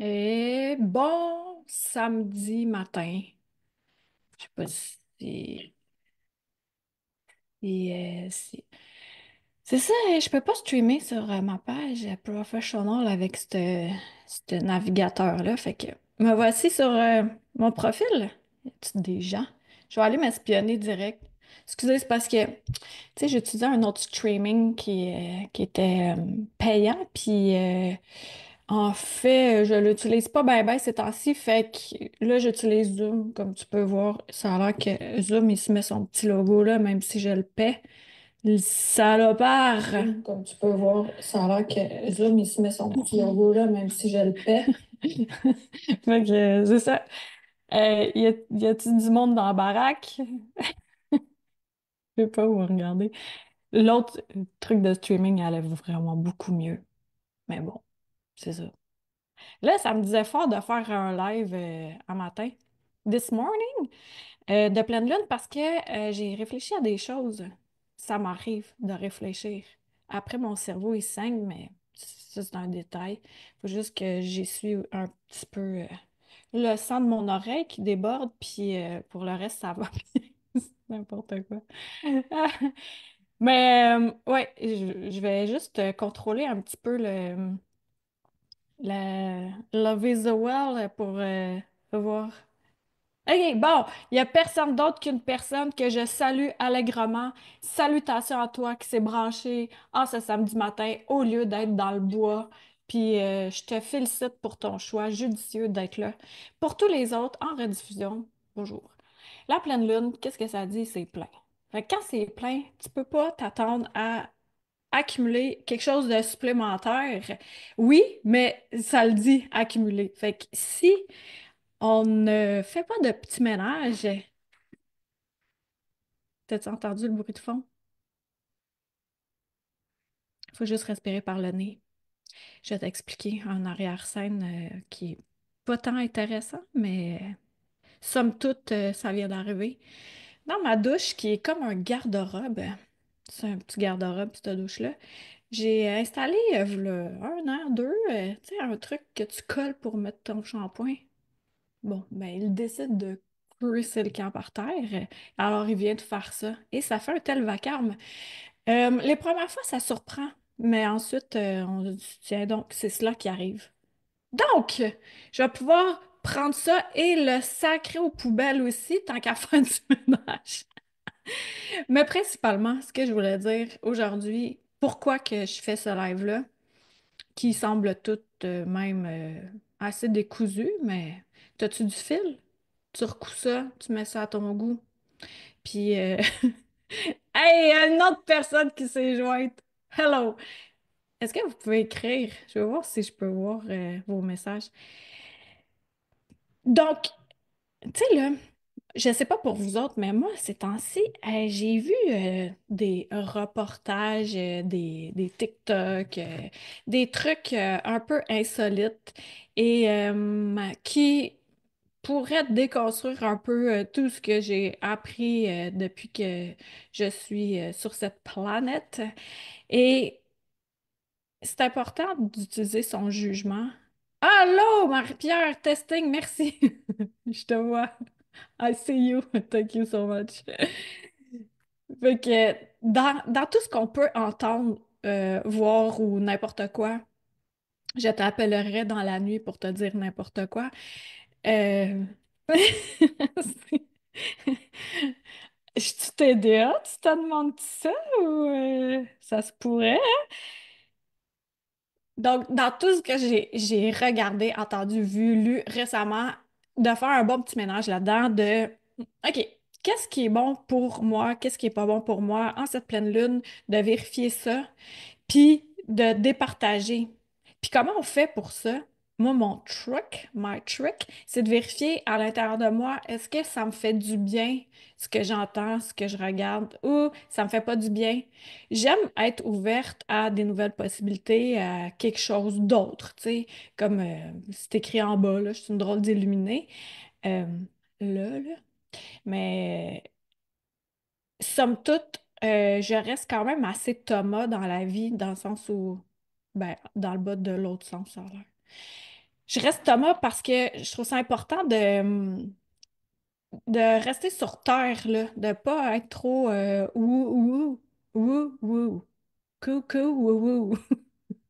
Et bon samedi matin. Je sais pas si- C'est ça, je peux pas streamer sur ma page professionnelle avec ce navigateur-là. Fait que me voici sur mon profil. Y a des gens? Je vais aller m'espionner direct. Excusez, c'est parce que, tu sais, j'utilisais un autre streaming qui était payant, puis en fait, je l'utilise pas ben ces temps-ci, fait que là, j'utilise Zoom, comme tu peux voir. Ça a l'air que Zoom, il se met son petit logo là, même si je le paie. Le salopard! Comme tu peux voir, ça a l'air que Zoom, il se met son petit logo là, même si je le paie. Fait que c'est ça. Y a-t-il du monde dans la baraque? Je sais pas où regarder. L'autre truc de streaming allait vraiment beaucoup mieux. Mais bon, c'est ça. Là, ça me disait fort de faire un live un matin, this morning, de pleine lune, parce que j'ai réfléchi à des choses. Ça m'arrive de réfléchir. Après, mon cerveau, il saigne, mais ça, c'est un détail. Faut juste que j'essuie un petit peu le sang de mon oreille qui déborde, puis pour le reste, ça va bien. C'est n'importe quoi. Mais ouais, je vais juste contrôler un petit peu le visual pour voir. OK, bon, il n'y a personne d'autre qu'une personne que je salue allègrement. Salutations à toi qui s'est branché en ce samedi matin au lieu d'être dans le bois. Puis je te félicite pour ton choix judicieux d'être là. Pour tous les autres, en rediffusion, bonjour. La pleine lune, qu'est-ce que ça dit? C'est plein. Fait que quand c'est plein, tu peux pas t'attendre à accumuler quelque chose de supplémentaire. Oui, mais ça le dit accumuler. Fait que si on ne fait pas de petit ménage, t'as-tu entendu le bruit de fond? Il faut juste respirer par le nez. Je vais t'expliquer un arrière-scène qui est pas tant intéressant, mais somme toute, ça vient d'arriver. Dans ma douche, qui est comme un garde-robe, c'est un petit garde-robe, cette douche-là, j'ai installé, v'là un an, deux, tu sais, un truc que tu colles pour mettre ton shampoing. Bon, ben, il décide de crisser le camp par terre, alors il vient de faire ça. Et ça fait un tel vacarme. Les premières fois, ça surprend, mais ensuite, on se dit, tiens donc, c'est cela qui arrive. Donc, je vais pouvoir prendre ça et le sacrer aux poubelles aussi, tant qu'à faire du ménage. Mais principalement, ce que je voulais dire aujourd'hui, pourquoi que je fais ce live-là, qui semble tout même assez décousu, mais t'as-tu du fil? Tu recous ça, tu mets ça à ton goût. Puis, hey, une autre personne qui s'est jointe. Hello! Est-ce que vous pouvez écrire? Je vais voir si je peux voir vos messages. Donc, tu sais, là, je sais pas pour vous autres, mais moi, ces temps-ci, j'ai vu des reportages, des TikTok, des trucs un peu insolites et qui pourraient déconstruire un peu tout ce que j'ai appris depuis que je suis sur cette planète. Et c'est important d'utiliser son jugement. Allô, Marie-Pierre, testing, merci. Je te vois. I see you. Thank you so much. Fait que dans tout ce qu'on peut entendre, voir ou n'importe quoi, je t'appellerai dans la nuit pour te dire n'importe quoi. Euh... Je TDA, tu te demandes ça ou ça se pourrait? Donc, dans tout ce que j'ai regardé, entendu, vu, lu récemment, de faire un bon petit ménage là-dedans de OK, qu'est-ce qui est bon pour moi, qu'est-ce qui est pas bon pour moi en cette pleine lune, de vérifier ça, puis de départager. Puis comment on fait pour ça? Moi, my trick, c'est de vérifier à l'intérieur de moi, est-ce que ça me fait du bien, ce que j'entends, ce que je regarde, ou ça me fait pas du bien. J'aime être ouverte à des nouvelles possibilités, à quelque chose d'autre, tu sais, comme c'est écrit en bas, là, je suis une drôle d'illuminée. Euh, là. Mais somme toute, je reste quand même assez Thomas dans la vie, dans le sens où, ben, dans le bas de l'autre sens, ça a l'air. Je reste Thomas parce que je trouve ça important de rester sur terre, là, de pas être trop wou wou wou wou coucou wou wou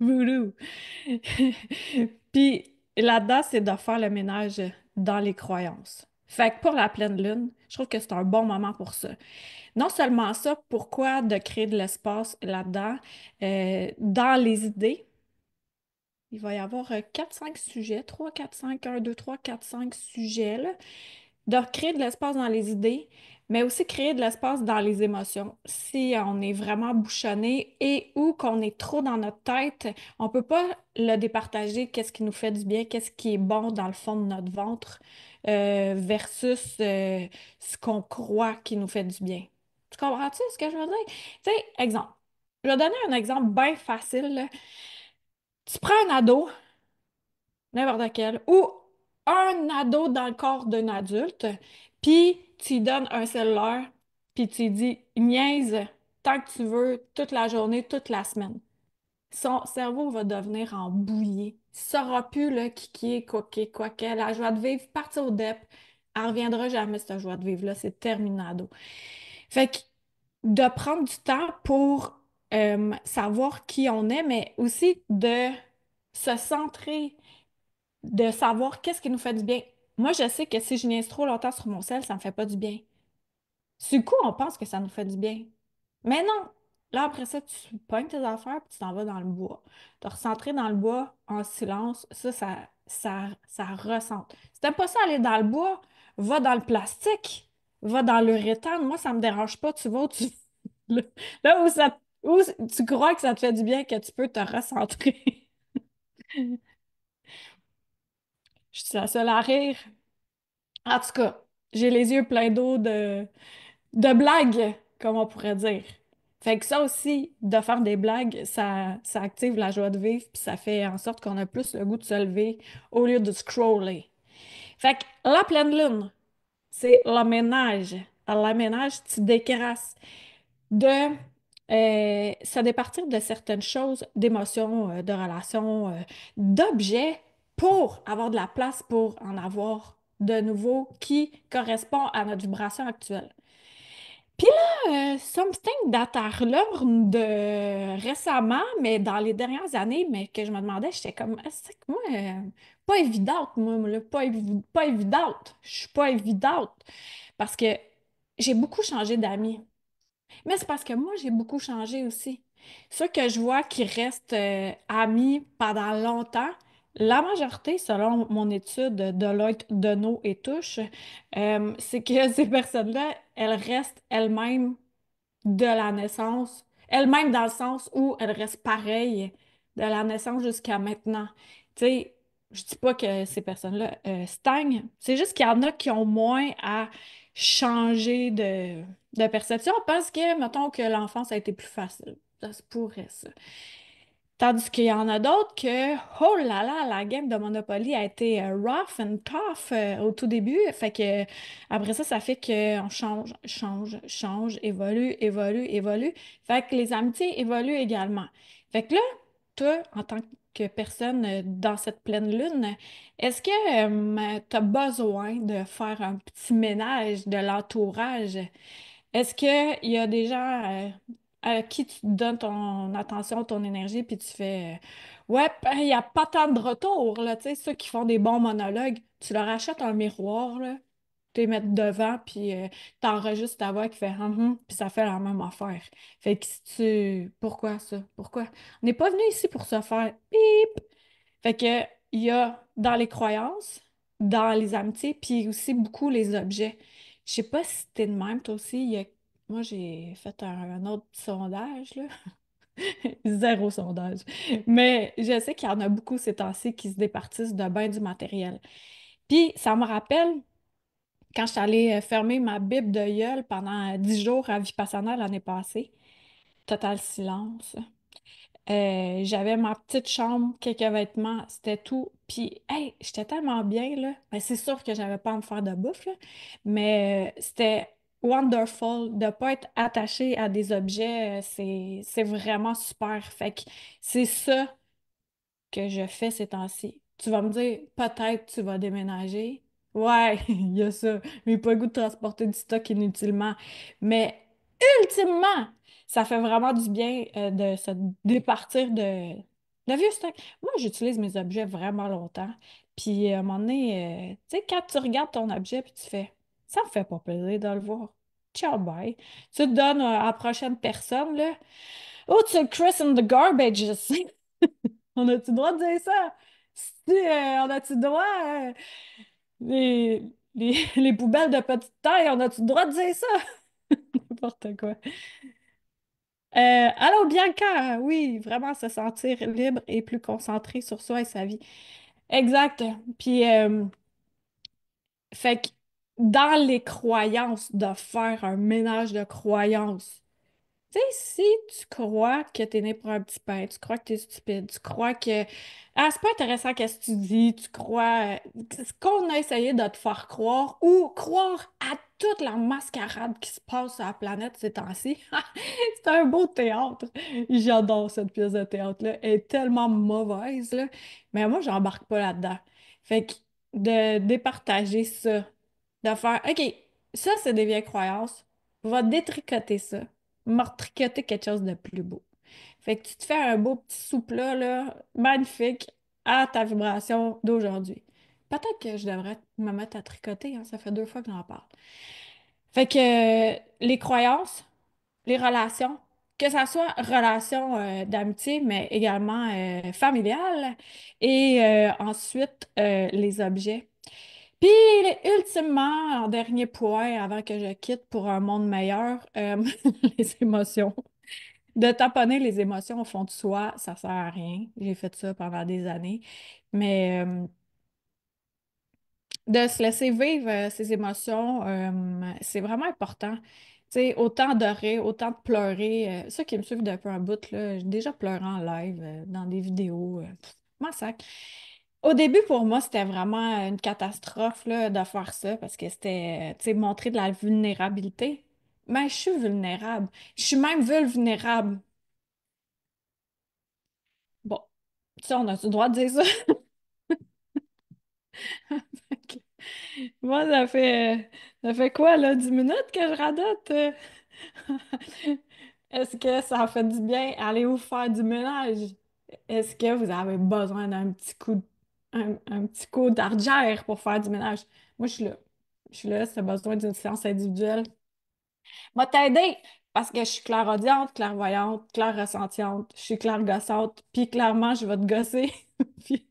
voodoo. Puis là-dedans, c'est de faire le ménage dans les croyances. Fait que pour la pleine lune, je trouve que c'est un bon moment pour ça. Non seulement ça, pourquoi de créer de l'espace là-dedans, dans les idées. Il va y avoir 4-5 sujets, 3, 4, 5, 1, 2, 3, 4, 5 sujets, là, de créer de l'espace dans les idées, mais aussi créer de l'espace dans les émotions. Si on est vraiment bouchonné et ou qu'on est trop dans notre tête, on peut pas le départager, qu'est-ce qui nous fait du bien, qu'est-ce qui est bon dans le fond de notre ventre, versus ce qu'on croit qui nous fait du bien. Tu comprends-tu ce que je veux dire? Tu sais, exemple. Je vais donner un exemple bien facile, là. Tu prends un ado, n'importe quel, ou un ado dans le corps d'un adulte, puis tu lui donnes un cellulaire, puis tu lui dis niaise tant que tu veux, toute la journée, toute la semaine. Son cerveau va devenir en bouillie. Il ne saura plus le kiki, quoi que la joie de vivre, partir au dep. Elle ne reviendra jamais, cette joie de vivre-là. C'est terminado. Fait que de prendre du temps pour savoir qui on est, mais aussi de se centrer de savoir qu'est-ce qui nous fait du bien. Moi, je sais que si je niaise trop longtemps sur mon sel, ça me fait pas du bien. Du coup, on pense que ça nous fait du bien. Mais non! Là, après ça, tu pognes tes affaires puis tu t'en vas dans le bois. Te recentrer dans le bois en silence, ça ressente. Si t'aimes pas ça aller dans le bois, va dans le plastique, va dans l'uréthane. Moi, ça me dérange pas. Tu vas où tu... Là où où tu crois que ça te fait du bien, que tu peux te recentrer. Je suis la seule à rire. En tout cas, j'ai les yeux pleins d'eau de blagues, comme on pourrait dire. Fait que ça aussi, de faire des blagues, ça active la joie de vivre, puis ça fait en sorte qu'on a plus le goût de se lever au lieu de scroller. Fait que la pleine lune, c'est l'aménage. À l'aménage, tu décrasses de se départir de certaines choses, d'émotions, de relations, d'objets pour avoir de la place pour en avoir de nouveau qui correspond à notre vibration actuelle. Puis là, something that I learned de récemment, mais dans les dernières années, mais que je me demandais, j'étais comme, ah, c'est que moi, pas évidente, moi, là, pas évidente. Je suis pas évidente parce que j'ai beaucoup changé d'amis. Mais c'est parce que moi, j'ai beaucoup changé aussi. Ceux que je vois qui restent amis pendant longtemps, la majorité, selon mon étude de Deloitte, Deneau et Touche, c'est que ces personnes-là, elles restent elles-mêmes de la naissance, elles-mêmes dans le sens où elles restent pareilles de la naissance jusqu'à maintenant. Tu sais, je dis pas que ces personnes-là stagnent, c'est juste qu'il y en a qui ont moins à changer de perception parce que, mettons que l'enfance a été plus facile. Ça se pourrait, ça. Tandis qu'il y en a d'autres que, oh là là, la game de Monopoly a été rough and tough au tout début. Fait que après ça, ça fait qu'on change, évolue, évolue, évolue. Fait que les amitiés évoluent également. Fait que là, toi, en tant que personne dans cette pleine lune, est-ce que tu as besoin de faire un petit ménage de l'entourage? Est-ce qu'il y a des gens à qui tu donnes ton attention, ton énergie, puis tu fais ouais, ben, il n'y a pas tant de retour, là, tu sais, ceux qui font des bons monologues, tu leur achètes un miroir, là, tu les mets devant, puis t'enregistres ta voix qui fait puis ça fait la même affaire. Fait que si tu. Pourquoi ça? Pourquoi? On n'est pas venu ici pour se faire bip! Fait que il y a dans les croyances, dans les amitiés, puis aussi beaucoup les objets. Je sais pas si t'es de même, toi aussi. Moi, j'ai fait un autre sondage, là. Zéro sondage. Mais je sais qu'il y en a beaucoup ces temps-ci qui se départissent de bien du matériel. Puis ça me rappelle quand je suis allée fermer ma Bible de gueule pendant 10 jours à Vipassana l'année passée. Total silence. J'avais ma petite chambre, quelques vêtements, c'était tout. Puis, hey, j'étais tellement bien, là. Ben, c'est sûr que j'avais pas à me faire de bouffe, là. Mais c'était wonderful de pas être attaché à des objets. C'est vraiment super. Fait que c'est ça que je fais ces temps-ci. Tu vas me dire, peut-être tu vas déménager. Ouais, il y a ça. J'ai pas le goût de transporter du stock inutilement. Mais ultimement, ça fait vraiment du bien de se départir de vieux stock. Moi, j'utilise mes objets vraiment longtemps. Puis à un moment donné, tu sais, quand tu regardes ton objet, puis tu fais, ça me fait pas plaisir de le voir. Ciao, bye. Tu te donnes à la prochaine personne, là. Oh, tu le Chris in the garbage. On a-tu le droit de dire ça? Si, on a-tu le droit? Les, les poubelles de petite taille, on a-tu le droit de dire ça? N'importe quoi. Allô, Bianca, oui, vraiment se sentir libre et plus concentré sur soi et sa vie. Exact. Puis, fait que dans les croyances, de faire un ménage de croyances, tu sais, si tu crois que t'es né pour un petit pain, tu crois que t'es stupide, tu crois que c'est pas intéressant qu'est-ce que tu dis, tu crois ce qu'on a essayé de te faire croire ou croire à toute la mascarade qui se passe sur la planète ces temps-ci. C'est un beau théâtre. J'adore cette pièce de théâtre-là. Elle est tellement mauvaise, là. Mais moi, j'embarque pas là-dedans. Fait que de départager ça, de faire OK, ça, c'est des vieilles croyances. Va détricoter ça, m'a retricoter quelque chose de plus beau. Fait que tu te fais un beau petit soupe-là, là, magnifique, à ta vibration d'aujourd'hui. Peut-être que je devrais me mettre à tricoter, hein, ça fait 2 fois que j'en parle. Fait que les croyances, les relations, que ça soit relations d'amitié, mais également familiales, et ensuite les objets. Puis, ultimement, en dernier point, avant que je quitte pour un monde meilleur, les émotions. De tamponner les émotions au fond de soi, ça sert à rien. J'ai fait ça pendant des années. Mais de se laisser vivre ses émotions, c'est vraiment important. Tu sais, autant de rire, autant de pleurer. Ceux qui me suivent depuis un bout, là, j'ai déjà pleuré en live, dans des vidéos. Massacre. Au début, pour moi, c'était vraiment une catastrophe là, de faire ça parce que c'était, tu sais, montrer de la vulnérabilité. Mais je suis vulnérable. Je suis même vulnérable. Bon, ça, on a-tu le droit de dire ça? Moi, ça fait quoi, là, 10 minutes que je radote? Est-ce que ça fait du bien? Allez-vous faire du ménage? Est-ce que vous avez besoin d'un petit un petit coup d'argère pour faire du ménage? Moi, je suis là. Je suis là, si tu as besoin d'une séance individuelle. Moi, t'aider parce que je suis clairaudiente, clairvoyante, claire ressentiente, je suis claire gossante, puis clairement, je vais te gosser. Puis-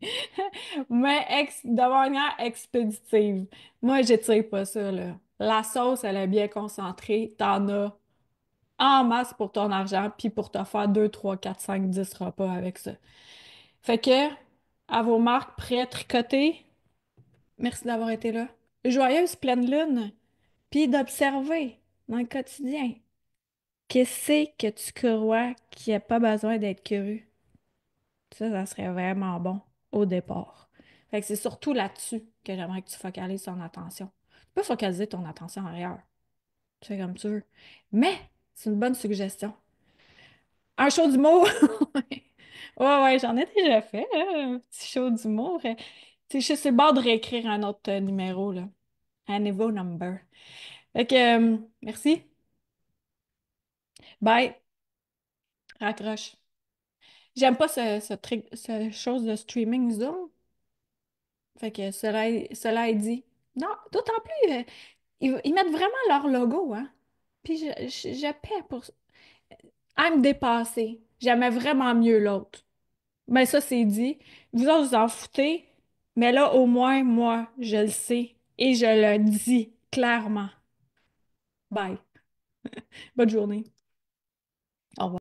mais de manière expéditive. Moi, j'étire pas ça, là. La sauce, elle est bien concentrée. T'en as en masse pour ton argent, puis pour te faire 2, 3, 4, 5, 10 repas avec ça. Fait que, à vos marques, prêts, tricotés, merci d'avoir été là. Joyeuse pleine lune, puis d'observer dans le quotidien. Qu'est-ce que tu crois qui n'a pas besoin d'être cru? Ça serait vraiment bon au départ. Fait que c'est surtout là-dessus que j'aimerais que tu focalises ton attention. Tu peux focaliser ton attention ailleurs. Tu fais comme tu veux. Mais c'est une bonne suggestion. Un show d'humour! Ouais, ouais, j'en ai déjà fait, là, un petit show d'humour. Tu sais, je suis sur le bord de réécrire un autre numéro, là. Un nouveau number. Fait que, merci. Bye. Raccroche. J'aime pas ce chose de streaming Zoom. Fait que cela est dit. Non, d'autant plus, ils mettent vraiment leur logo, hein. Puis je paie pour ça. À me dépasser. J'aimais vraiment mieux l'autre. Mais ça, c'est dit. Vous autres, vous en foutez. Mais là, au moins, moi, je le sais. Et je le dis clairement. Bye. Bonne journée. Au revoir.